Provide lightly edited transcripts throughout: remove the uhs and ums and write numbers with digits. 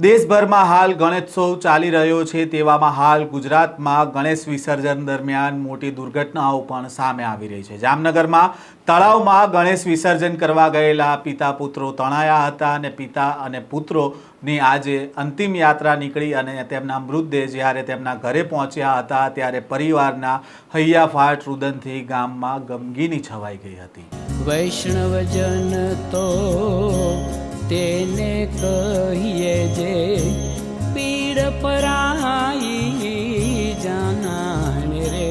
દેશભરમાં હાલ ગણેશોત્સવ ચાલી રહ્યો છે, તેવામાં હાલ ગુજરાતમાં ગણેશ વિસર્જન દરમિયાન મોટી દુર્ઘટનાઓ પણ સામે આવી રહી છે। જામનગરમાં તળાવમાં ગણેશ વિસર્જન કરવા ગયેલા પિતા પુત્રો તણાયા હતા અને પિતા અને પુત્રોની આજે અંતિમ યાત્રા નીકળી અને તેમના મૃતદેહ જ્યારે તેમના ઘરે પહોંચ્યા હતા ત્યારે પરિવારના હૈયાફાટ રુદનથી ગામમાં ગમગીની છવાઈ ગઈ હતી। વૈષ્ણવજન તો તેને કહીએ જે પીડ પરાઈ જાનાને રે।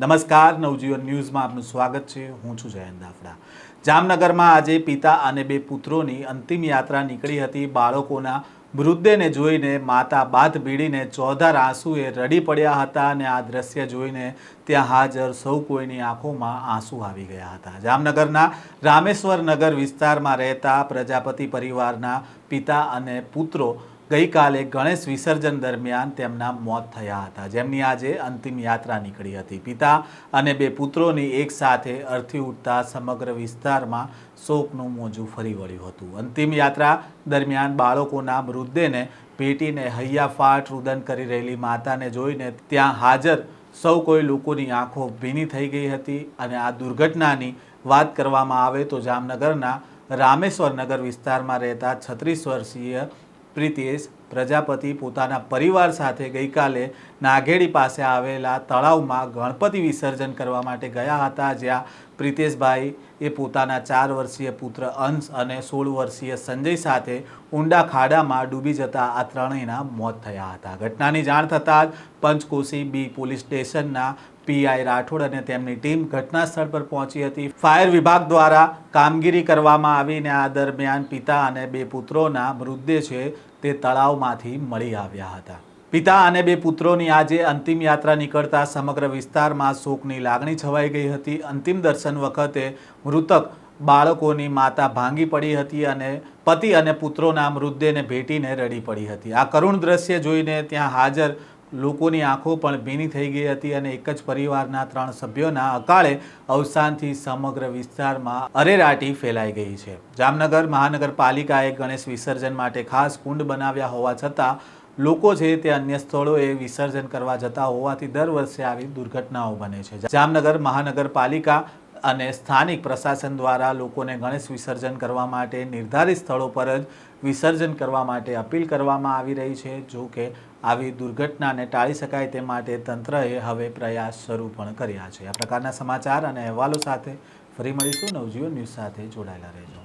નમસ્કાર, નવજીવન ન્યૂઝમાં આપનું સ્વાગત છે। હું છું જયંત દાફડા। જામનગરમાં આજે પિતા અને બે પુત્રોની અંતિમ યાત્રા નીકળી હતી। બાળકોના મૃતદેહને જોઈને માતા બાથ ભીડીને ચોધાર આંસુએ રડી પડ્યા હતા અને આ દ્રશ્ય જોઈને ત્યાં હાજર સૌ કોઈની આંખોમાં આંસુ આવી ગયા હતા। જામનગરના રામેશ્વર નગર વિસ્તારમાં રહેતા પ્રજાપતિ પરિવારના પિતા અને પુત્રો ગઈકાલે ગણેશ વિસર્જન દરમિયાન તેમના મોત થયા હતા, જેમની આજે અંતિમ યાત્રા નીકળી હતી। પિતા અને બે પુત્રોની એક સાથે અર્થી ઉઠતા સમગ્ર વિસ્તારમાં શોકનું મોજું ફરી વળ્યું હતું। અંતિમ યાત્રા દરમિયાન બાળકોના મૃતદેહને ભેટીને હૈયાફાટ રુદન કરી રહેલી માતાને જોઈને ત્યાં હાજર સૌ કોઈ લોકોની આંખો ભીની થઈ ગઈ હતી। અને આ દુર્ઘટનાની વાત કરવામાં આવે તો જામનગરના રામેશ્વર નગર વિસ્તારમાં રહેતા 36 વર્ષીય પ્રિતેશ પ્રજાપતિ પોતાના પરિવાર સાથે ગઈકાલે નાઘેડી પાસે આવેલા તળાવમાં ગણપતિ વિસર્જન કરવા માટે ગયા હતા, જ્યાં પ્રિતેશભાઈ એ પોતાના 4 વર્ષીય પુત્ર અંશ અને 16 વર્ષીય સંજય સાથે ઊંડા ખાડામાં ડૂબી જતા આ ત્રણેયના મોત થયા હતા। ઘટનાની જાણ થતાં જ પંચકોશી બી પોલીસ સ્ટેશનના પીઆઈ રાઠોડ અને તેમની ટીમ ઘટના સ્થળ પર પહોંચી હતી। ફાયર વિભાગ દ્વારા કામગીરી કરવામાં આવીને આ દરમિયાન પિતા અને બે પુત્રોના મૃતદેહ છે તે તળાવમાંથી મળી આવ્યા હતા। પિતા અને બે પુત્રોની આજે અંતિમ યાત્રા નીકળતા સમગ્ર વિસ્તારમાં શોકની લાગણી છવાઈ ગઈ હતી। અંતિમ દર્શન વખતે મૃતક બાળકોની માતા ભાંગી પડી હતી અને પતિ અને પુત્રોના મૃતદેહને ભેટીને રડી પડી હતી। આ કરુણ દ્રશ્ય જોઈને ત્યાં હાજર લોકોની આંખો પણ ભીની થઈ ગઈ હતી અને એક જ પરિવારના 3 સભ્યોના અકાળે અવસાનથી સમગ્ર વિસ્તારમાં અરેરાટી ફેલાઈ ગઈ છે। જામનગર મહાનગરપાલિકાએ ગણેશ વિસર્જન માટે ખાસ કુંડ બનાવ્યા હોવા છતાં લોકો છે તે અન્ય સ્થળોએ વિસર્જન કરવા જતા હોવાથી દર વર્ષે આવી દુર્ઘટનાઓ બને છે। જામનગર મહાનગરપાલિકા અને સ્થાનિક પ્રશાસન દ્વારા લોકોને ગણેશ વિસર્જન કરવા માટે નિર્ધારિત સ્થળો પર જ વિસર્જન કરવા માટે અપીલ કરવામાં આવી રહી છે। જો કે આવી દુર્ઘટનાને ટાળી શકાય તે માટે તંત્રએ હવે પ્રયાસ શરૂ પણ કર્યા છે। આ પ્રકારના સમાચાર અને અહેવાલો સાથે ફરી મળીશું। નવજીવન ન્યૂઝ સાથે જોડાયેલા રહેજો।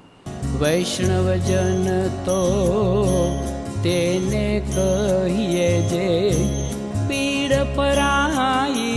વૈષ્ણવજન તો તેને કહીએ જે પીડ પરાઈ